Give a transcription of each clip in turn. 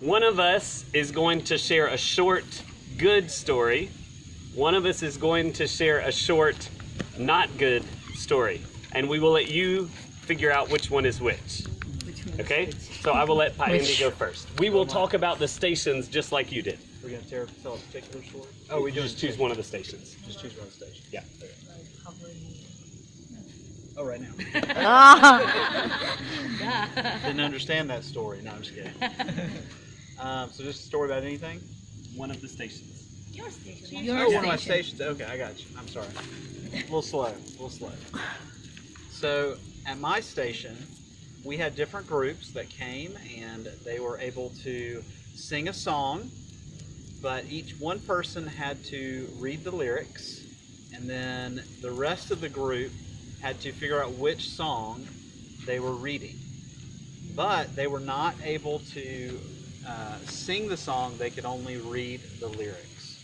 one of us is going to share a short good story. One of us is going to share a short not good story. And we will let you figure out which one is which. Okay? So I will let Pa Andy go first. We will talk about the stations just like you did. We're going to tell a particular story? Oh, we just choose one of the stations. Just choose one of the stations? Yeah. Okay. Oh, right now. Didn't understand that story. No, I'm just kidding. So just a story about anything? One of the stations. Your station. One of my stations. Okay, I got you. I'm sorry. A little slow. So at my station, we had different groups that came and they were able to sing a song, but each one person had to read the lyrics, and then the rest of the group had to figure out which song they were reading. But they were not able to sing the song, they could only read the lyrics.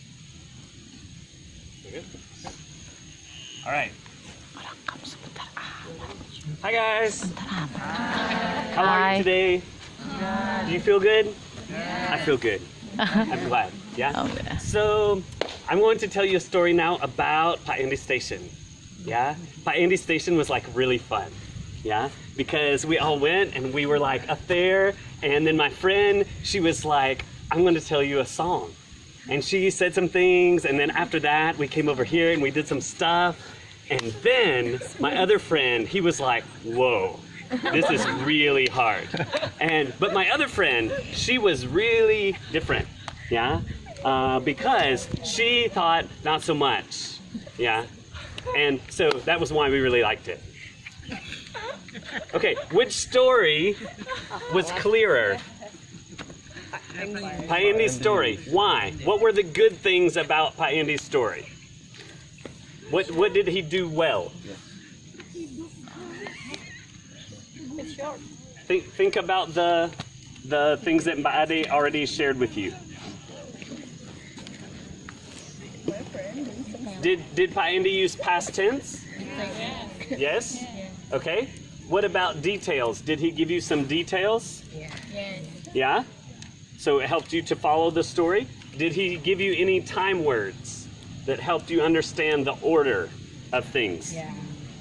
Okay. All right. Hi guys. How are you today? Do you feel good? I feel good. I'm glad. Yeah? Okay. So I'm going to tell you a story now about Pa Andy Station. Yeah? Pa Andy Station was like really fun. Yeah? Because we all went and we were like up there, and then my friend, she was like, I'm going to tell you a song. And she said some things, and then after that we came over here and we did some stuff. And then my other friend, he was like, whoa, this is really hard. But my other friend, she was really different, yeah? Because she thought not so much, yeah? And so that was why we really liked it. Okay, which story was clearer? Pa Andy's story. Why? What were the good things about Pa Andy's story? What did he do well? Think about the things that Pa Andy already shared with you. Did Pa Andy use past tense? Yes? Okay. What about details? Did he give you some details? Yeah? So it helped you to follow the story? Did he give you any time words that helped you understand the order of things?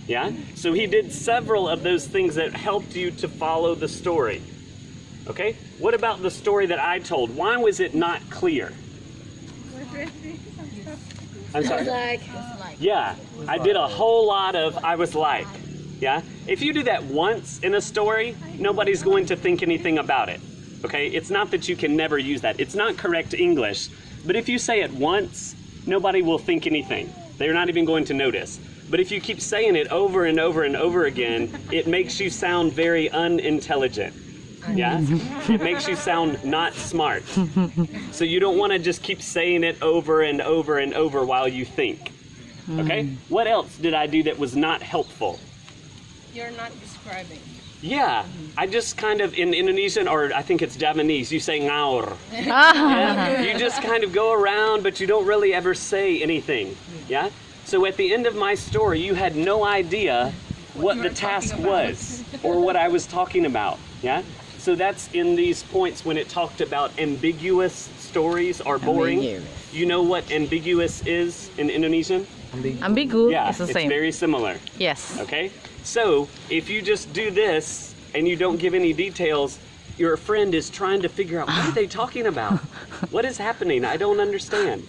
Yeah? So he did several of those things that helped you to follow the story. Okay? What about the story that I told? Why was it not clear? I'm sorry? Yeah, I did a whole lot of I was like. Yeah? If you do that once in a story, nobody's going to think anything about it. Okay? It's not that you can never use that. It's not correct English. But if you say it once, nobody will think anything. They're not even going to notice. But if you keep saying it over and over and over again, it makes you sound very unintelligent. Yeah? It makes you sound not smart. So you don't want to just keep saying it over and over and over while you think. Okay? What else did I do that was not helpful? You're not describing. Yeah, I just kind of, in Indonesian, or I think it's Javanese, you say ngaur. Yeah? You just kind of go around, but you don't really ever say anything. Yeah? So at the end of my story, you had no idea what the task was or what I was talking about. Yeah? So that's in these points when it talked about ambiguous stories are boring. You know what ambiguous is in Indonesian? Ambigu Yeah, is the it's same. very similar. Yes. Okay? So if you just do this and you don't give any details, your friend is trying to figure out, what are they talking about? What is happening? I don't understand.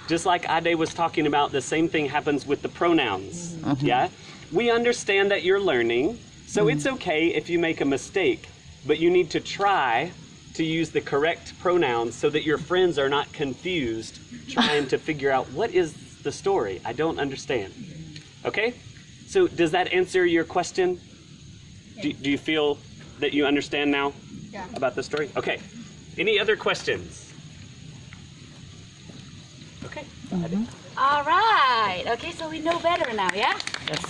Just like Ade was talking about, the same thing happens with the pronouns. Yeah? We understand that you're learning, so it's okay if you make a mistake, but you need to try to use the correct pronouns so that your friends are not confused trying to figure out, what is the story? I don't understand. Okay? So does that answer your question? Do you feel that you understand now about the story? Okay. Any other questions? Okay. All right. Okay, so we know better now, yeah? Yes.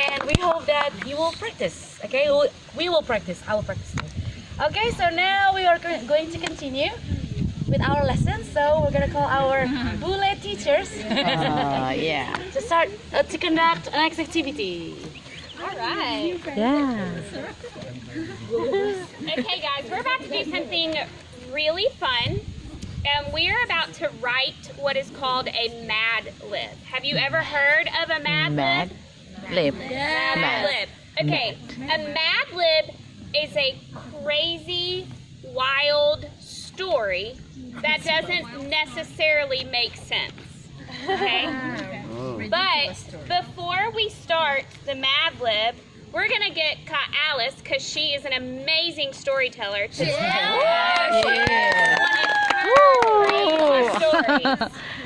And we hope that you will practice. Okay, we will practice. I will practice. Okay, so now we are going to continue with our lessons. So we're gonna call our Bule teachers Yeah. to start to conduct the next activity. All right. Yeah. Okay, guys, we're about to do something really fun. We're about to write what is called a Mad Lib. Have you ever heard of a Mad Lib? Lib. Mad Lib. Okay, a Mad Lib is a crazy, wild story that doesn't necessarily make sense. Okay? But before we start the Mad Lib, we're going to get Alice, because she is an amazing storyteller, to tell us one of her stories.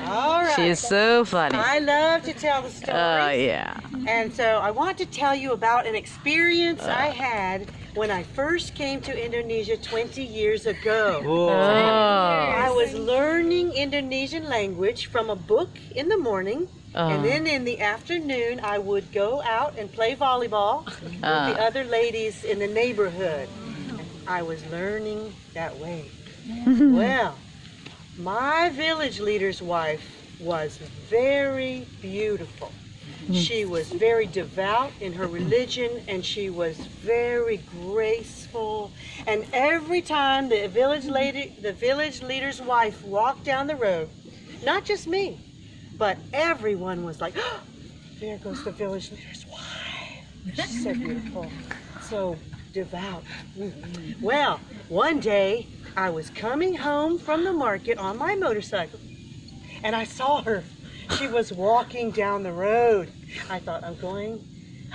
All right. She's so funny. I love to tell the stories. Oh, yeah. And so I want to tell you about an experience I had when I first came to Indonesia 20 years ago. Oh. I was learning Indonesian language from a book in the morning. And then in the afternoon, I would go out and play volleyball with the other ladies in the neighborhood. I was learning that way. Well, my village leader's wife was very beautiful. She was very devout in her religion, and she was very graceful. And every time the village leader's wife walked down the road, not just me, but everyone was like, oh, there goes the village leader's wife. She's so beautiful, so devout. Well, one day I was coming home from the market on my motorcycle, and I saw her. She was walking down the road. I thought, I'm going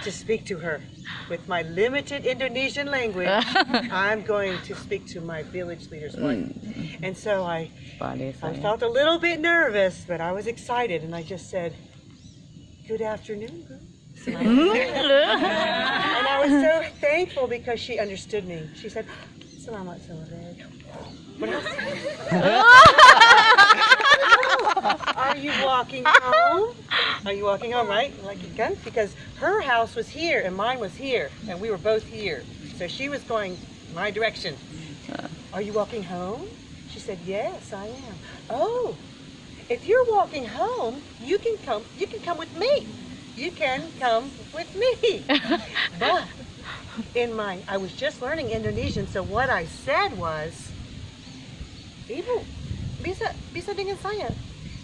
to speak to her. With my limited Indonesian language, I'm going to speak to my village leader's wife. And so I felt a little bit nervous, but I was excited, and I just said, good afternoon, girl. And I was so thankful because she understood me. She said, Selamat sore. Are you walking home? Are you walking home, right? Like you can? Because her house was here and mine was here, and we were both here. So she was going my direction. Are you walking home? She said, yes, I am. Oh, if you're walking home, you can come with me. You can come with me. But I was just learning Indonesian, so what I said was, Ibu, bisa dengan saya?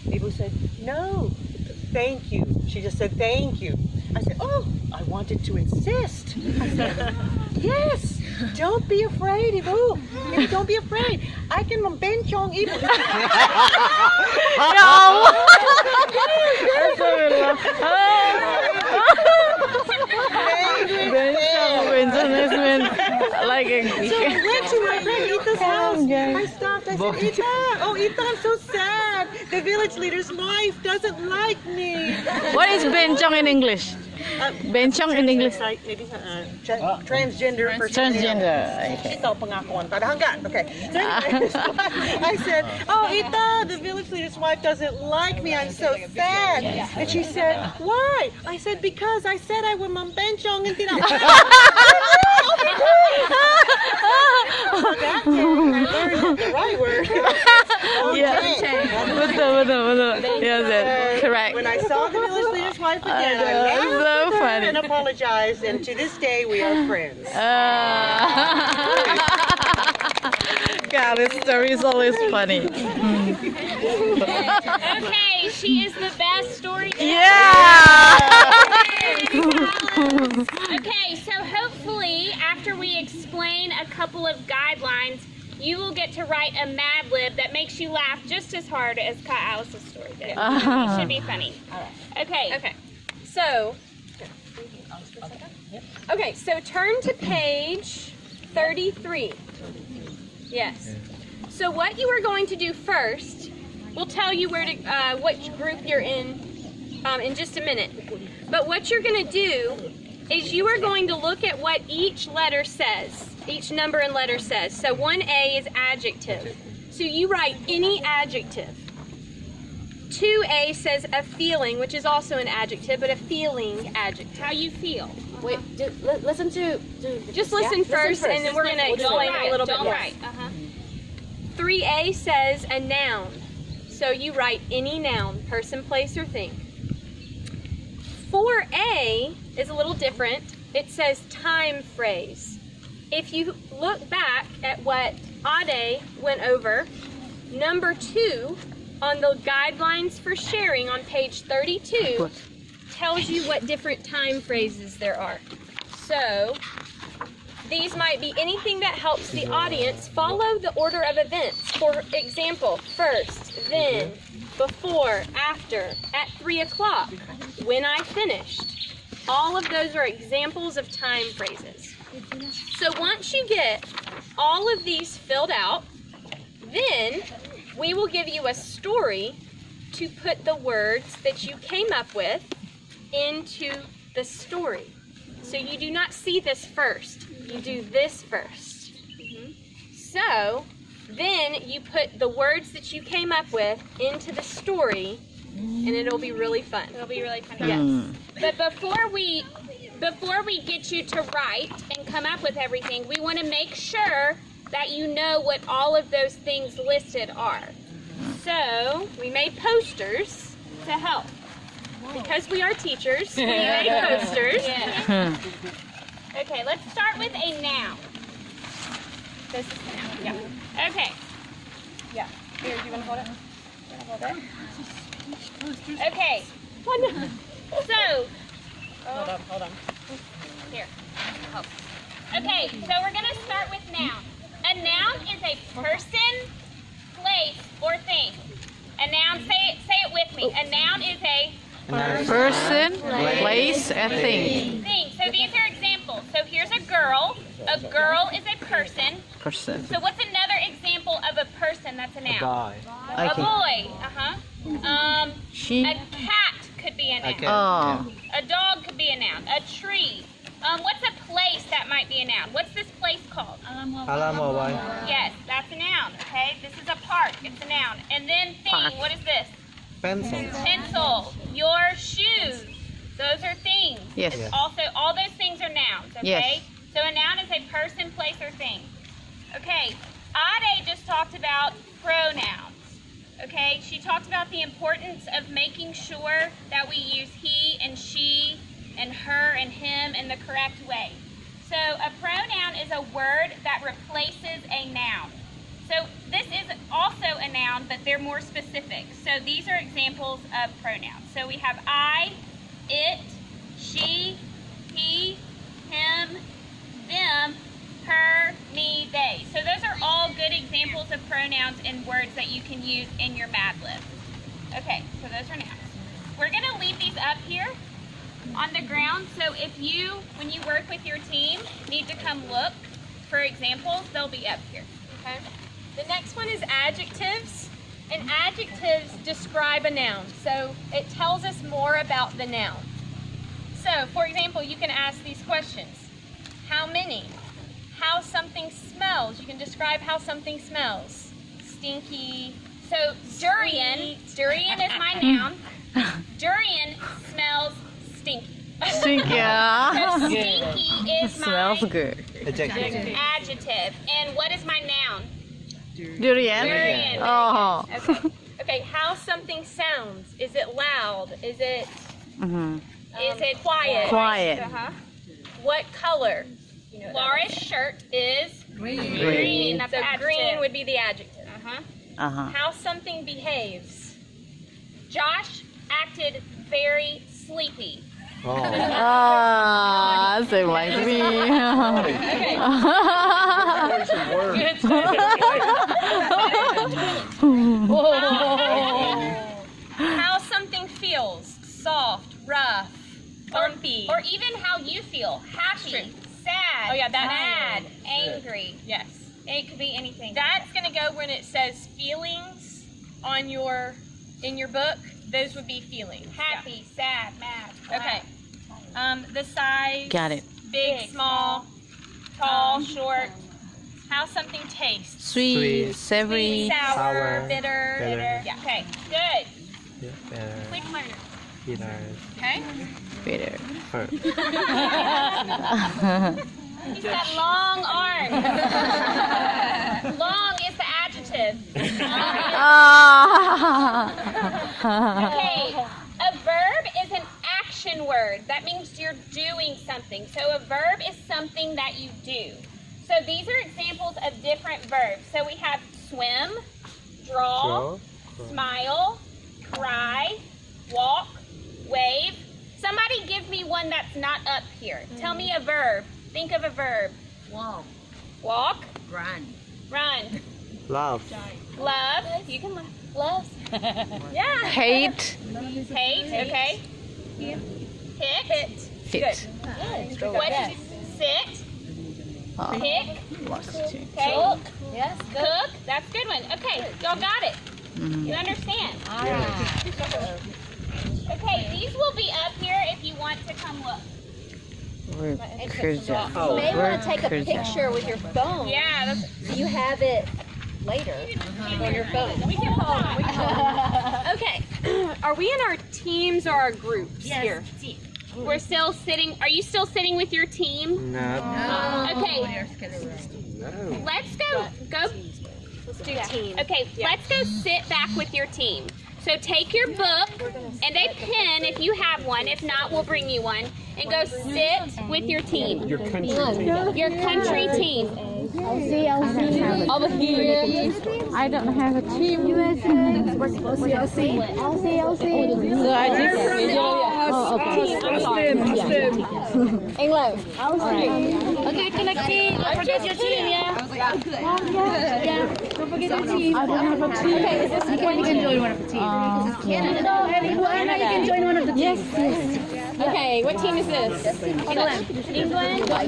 Ibu said, no, thank you. She just said, thank you. I said, oh, I wanted to insist. I said, yes, don't be afraid, Ibu. Ibu, don't be afraid. I can membencong Ibu. Like a... So I went to my friend Ita's house. I stopped. I said, Ita, I'm so sad. The village leader's wife doesn't like me. What is bencong in English? Bencong in English? Maybe transgender person. Transgender. Okay. Ito pengakuan. Kadang-kadang. Okay. So anyway, I said, oh, Ita, the village leader's wife doesn't like me. I'm so sad. And she said, why? I said, because I said I would membencong and tidak. That day, I learned the right word. Betul. Yes, correct. When I saw the village leader's wife again, I laughed so funny. and apologized, and to this day we are friends. God, this story is always funny. Okay, she is the best storyteller. Yeah! Okay, so hopefully after we explain a couple of guidelines, you will get to write a Mad Lib that makes you laugh just as hard as Alice's story did. It should be funny. Okay. So turn to page 33. Yes. So what you are going to do first, we'll tell you where to, which group you're in just a minute. But what you're going to do is you are going to look at what each letter says, each number and letter says. So 1A is adjective. So you write any adjective. 2A says a feeling, which is also an adjective, but a feeling adjective. How you feel. Wait, listen to Just listen first, and then we're going to explain a little bit. Don't write. 3A says a noun. So you write any noun, person, place, or thing. 4A is a little different. It says time phrase. if you look back at what Ade went over, number 2 on the guidelines for sharing on page 32 tells you what different time phrases there are. So these might be anything that helps the audience follow the order of events. For example, first, then, before, after, at 3 o'clock, when I finished. All of those are examples of time phrases. So once you get all of these filled out, then we will give you a story to put the words that you came up with into the story. So you do not see this first, you do this first. So then you put the words that you came up with into the story, and it'll be really fun. It'll be really fun. Yes. But before we get you to write and come up with everything, we want to make sure that you know what all of those things listed are. So We made posters to help. because we are teachers. We made posters. Yeah. Okay, let's start with a noun. This is the noun. Yeah. Okay. Yeah. Here, do you want to hold it? Okay. So. Hold on. Here. Oh. Okay, so we're going to start with noun. A noun is a person, place, or thing. A noun, say it with me. A noun is a Person, place, and thing. thing. So these are examples. So here's a girl. A girl is a person. Person. So what's another example of a person that's a noun? Guy. A boy. She. A cat could be a noun. Oh. A dog could be a noun. A tree. What's a place that might be a noun? What's this place called? Yes, that's a noun. Okay, this is a park. It's a noun. And then thing. Park. What is this? Pencil. Pencil. Your shoes. Those are things. Yes. It's also, all those things are nouns. Okay. Yes. So a noun is a person, place, or thing. Okay. Ade just talked about pronouns. Okay. She talked about the importance of making sure that we use he and she and her and him in the correct way. So a pronoun is a word that replaces a noun. So this is also a noun, but they're more specific. So these are examples of pronouns. So we have I, it, she, he, him, them, her, me, they. So those are all good examples of pronouns in words that you can use in your Mad Lib. Okay, so those are nouns. We're gonna leave these up here on the ground. So if you, when you work with your team, need to come look for examples, they'll be up here. Okay. The next one is adjectives. And adjectives describe a noun. So it tells us more about the noun. So, for example, you can ask these questions. How many? How something smells. You can describe how something smells. Stinky. So durian, durian is my noun. Durian smells stinky. Stink, yeah. So stinky is my Smells good. adjective. And what is my noun? Durian. Durian. Oh. Okay. Okay, how something sounds. Is it loud? Is it is it quiet? Quiet. Uh-huh. What color? Laura's shirt is Green. That's So the adjective. green would be the adjective. Uh-huh. How something behaves. Josh acted very sleepy. Ah, same like me. How something feels. Soft, rough, bumpy. Or even how you feel. Happy, sad, Oh, yeah, that- mad, angry. Yes. It could be anything. That's going to go when it says feelings on in your book. Those would be feelings. Happy, sad, mad. Yeah. Okay. The size. Got it. Big, small, tall, short. How something tastes. Sweet, savory. Sour, Sour, bitter. bitter. Yeah. Okay. Good. Better. Quick learner. Okay. Bitter. He's got long arms. Long is the adjective. Okay. A verb is an action word. That means you're doing something. So a verb is something that you do. So these are examples of different verbs. So we have swim, draw, smile, cry, walk, wave. Somebody give me one that's not up here. Tell me a verb. Think of a verb. Walk. Walk. Run. Run. Love. Love. You can love. Yeah. Hate. Hate. Okay. Hit. Fit. Good. What? Sit. Pick. Okay. Cook. Yes. Cook. That's a good one. Okay. Y'all got it. You understand? Okay. These will be up here if you want to come look. Kerja. You may want to take a picture with your phone. Yeah. That's, So you have it later on your phone. we can hold. Okay. Are we in our teams or our groups here? We're still sitting. Are you still sitting with your team? No. Okay. Let's go. Let's do team. Okay. Let's go sit back with your team. So take your book and a pen if you have one. If not, we'll bring you one. And go sit with your team. Your country team. Your country team. Over here. I don't have a team. So I just. Oh, okay. English. Okay, connecting. Don't forget your team, yeah? Don't forget your team. I don't have a team. Okay, is this You can join one of the teams. Canada. You can join one of the teams. Yes. Okay, what team is this? England.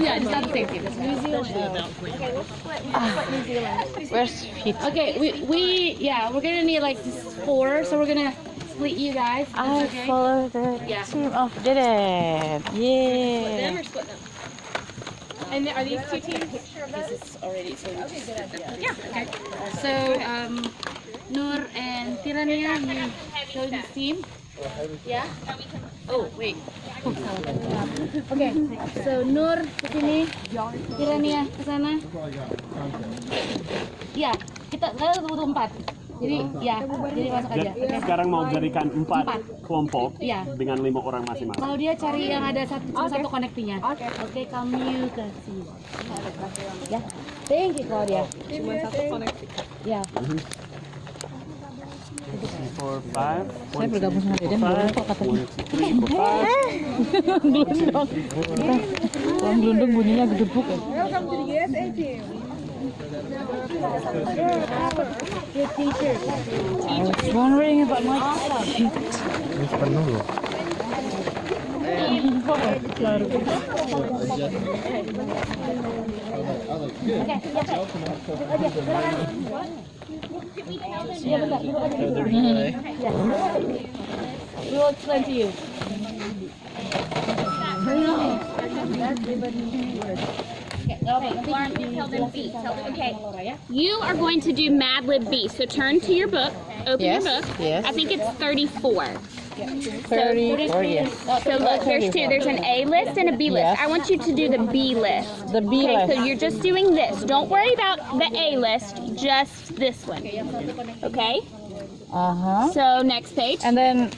Yeah, it's not the same team. Where's Fit? Okay, we're gonna need like just 4, so we're gonna split you guys. I Okay? follow the team of Dede. Yeah. And are these two teams? So, Nur and Tirania, you join this team. Yeah? Oh, wait. Okay, so Nur ke sini, Tirania ke sana. Ya, kita butuh 4. Jadi, ya, jadi masuk aja. Oke. Sekarang mau jadikan 4 kelompok Iya. dengan 5 orang masing-masing. Kalau dia cari yang ada satu connectingnya. Oke, kamu ke sini. Ya, thank you Claudia. Cuma satu connecting. Ya. 4, 5. Saya bergabung sama Dede, belum kok katanya. 1, 2, 3, 4, 5. Kalau gelundung bunyinya gedebuk ya. Welcome to the USA team. Good teacher. I was wondering about my feet. We will explain to you. Okay. You are going to do Mad Lib B. So turn to your book. Open Yes, your book. yes. I think it's 34. 34, yes. So look, there's two. There's an A list and a B list. Yes. I want you to do the B list. The B Okay, so list. you're just doing this. Don't worry about the A list, just this one. Okay? Uh-huh. So next page. And then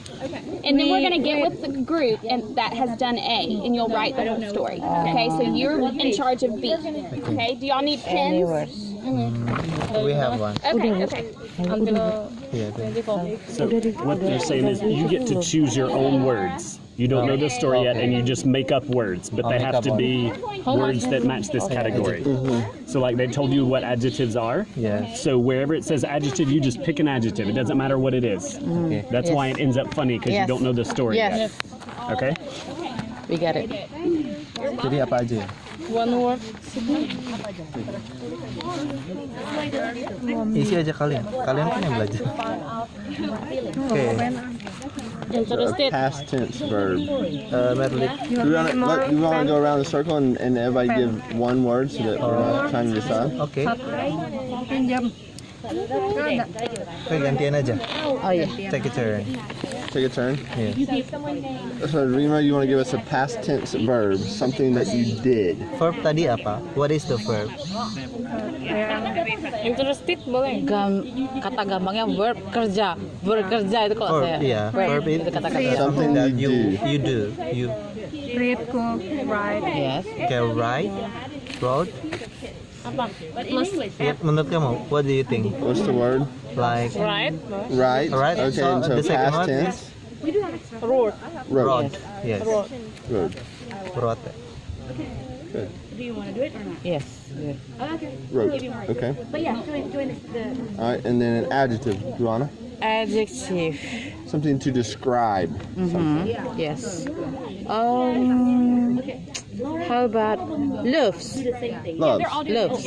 And then we're going to get with the group and that has done A, and you'll write the whole story. Okay, so you're in charge of B. Okay, do y'all need any pens? words. We have one. Okay, okay. So what they're saying is you get to choose your own words. You don't know the story yet, and you just make up words, but they have to be words that match this category. So like they told you what adjectives are. Yes. So wherever it says adjective, you just pick an adjective. It doesn't matter what it is. Okay. That's why it ends up funny, because you Yes. don't know the story Yes. yet. Okay? We got it. Jadi apa aja? One word. Isi aja kalian. Kalian kan yang belajar. Okay. Interested. Past tense verb. Medley. Do we want to go around the circle and everybody give one word so that we're not trying to decide? Oke. Oke, gantian aja. Oh yeah. Take a turn. Take a turn. Yeah. So Rima, you want to give us a past tense verb, something that you did. Verb tadi apa? What is the verb? Interested boleh. Kata gampangnya verb kerja. Bekerja itu kalau Verb, saya. iya. Verb itu kata-kata. Something that you do. You do. You. Read, cook, write. Yes. Okay, write. Wrote. But in English. Ya, menurut kamu, what do you think? What's the word? Like Right? Right. Right, Okay, so and so the second past one? tense. Road. Road. road. Yes. Road. Road. Good. Do you want to do it or not? Yes. Good. Oh, okay. Road. Okay. But yeah, join the. All right, and then an adjective, Luana. Adjective. Something to describe. Yes. How about loves? Loves. Loves.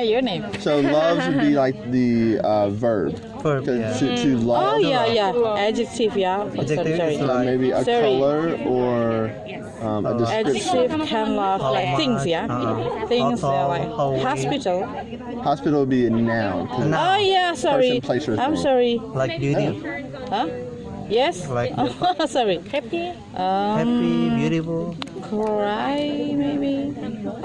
Your name. So loves would be like the verb. Verb, 'Cause yeah. to love. Oh yeah. Adjective, yeah. Adjective Sorry. is like Maybe a Sorry. color or a description. Adjective can love like things, yeah. Things like how- hospital. Hospital would be a noun. 'cause Noun. Oh yeah, sorry. Person, place, or I'm thing. sorry. Like beauty. Huh? Yes. Like Sorry. Happy. happy, beautiful. Cry maybe.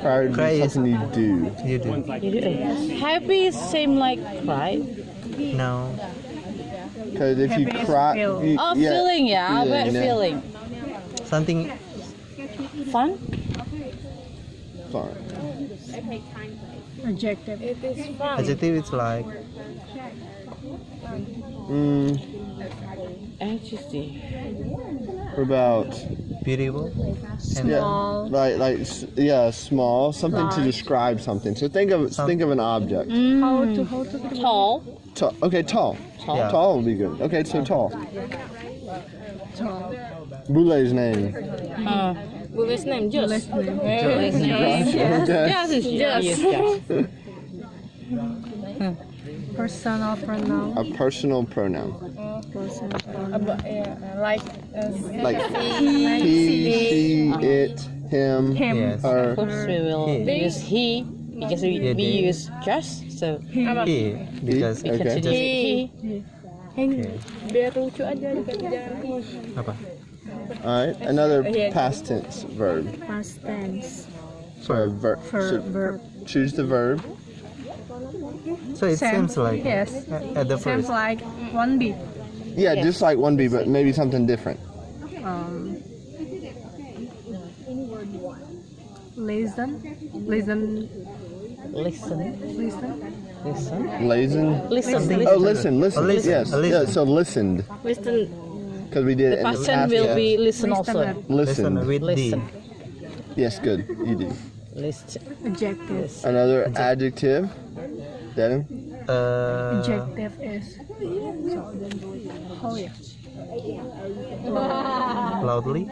Cry would Cry be is- something you do. You do. You do. Happy same like cry. No. Because if you cry, you, Oh, feeling, yeah. But yeah. feeling. Something Fun. Fine. Adjective. It is fun. adjective is like Adjective. What about beautiful. yeah, like small, something to describe something. So think of an object. How to Tall. Okay, tall. Yeah. Tall would be good. Okay, so tall. Bule's name. Bule's name. Just. Okay. Yes. Personal pronoun. A personal pronoun. Like Like he, she, it, him, Yes. her. Of course we will use he because we they. use just so He because we can Okay. use he. okay. biar lucu aja jangan Apa? All right. Another past tense verb. past tense. For a verb. Verb. Choose the verb. So it seems like Yes. at the Sounds first. like 1B. Yeah, just like 1B, but maybe something different. Listen. Listen. Lazen. Listen. Oh, listen. Oh, listen. Yes. Oh, listen. Yeah. So listened. Listen. Because we did it The in the past past. tense will tense. be listen also. Listen Listened. with Listen. Yes, good. You do. Listen. Adjective. Another adjective. Devin? D. Adjective is. Oh yeah. Loudly.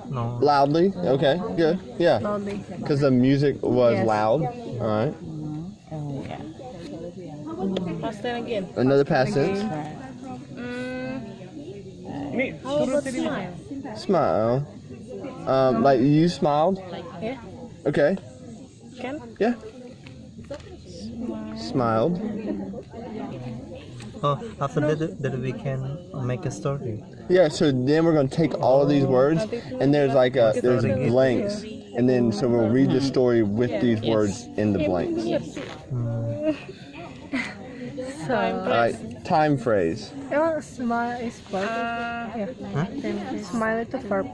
No. Loudly. Okay, good. Yeah. Loudly. Because the music was Yes. loud. All right. Oh yeah. Past tense again. Another past tense. How about smile? Smile. Like you smiled. Yeah. Okay. Can? Yeah. Smiled. Oh, after that we can make a story. Yeah. So then we're gonna take all of these words, and there's blanks, and then so we'll read the story with these words in the blanks. So. All right. Time phrase. Oh, smile is verb. Yeah. Smile itu verb.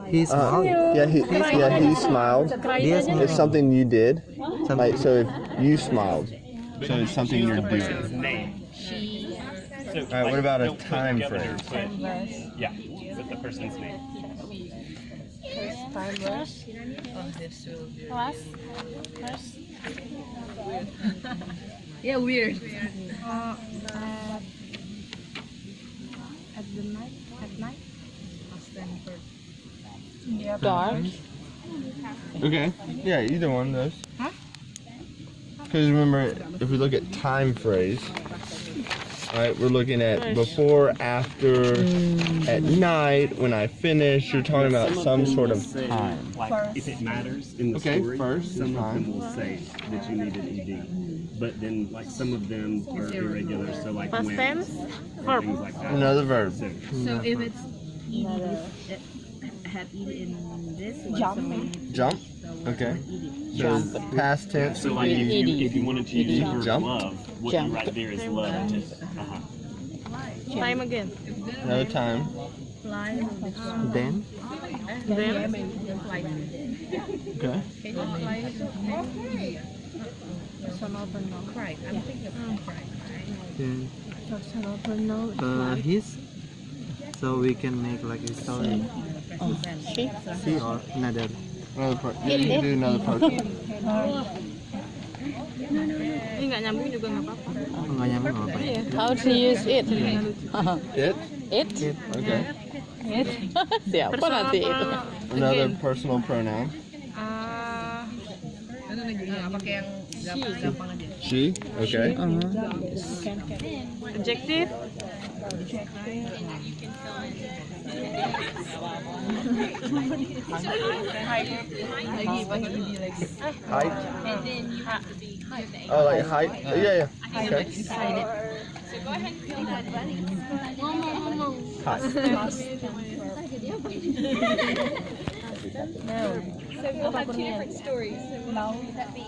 He smiled. Yeah. He smiled. Dia smiled. It's something you did. Like so, if you smiled, so it's something you're doing. All right. What about a time phrase? Yeah, with the person's name. Yeah, weird. At the night. At night. Dark. Okay. Yeah, either one of those. Because remember, if we look at time phrase, all right, we're looking at before, after, at night, when I finish. You're talking about some sort of time. Like if it matters in the Okay, story, first some is of fine. them will say that you need an ED. But then like some of them are irregular, so like when tense? and things like that. Another verb. So if it's had ed in this one, Jump. Okay. So past tense So would like be if you wanted to use the verb Jump. love, what Jump. you write there is loved. Time again. another time. Then Then. Okay. His, so we can make like a story. She or another. Another part. Yeah, you can do another part. Nggak nyambung juga nggak apa-apa. Nggak nyambung nggak apa-apa. How to use it? It? It? Okay. Siapa nanti itu? Another personal pronoun. She. Okay. Adjective. Height. Oh, like height. Yeah. Okay. So go ahead and fill that in. Height. So we'll have two different stories. So what would that be?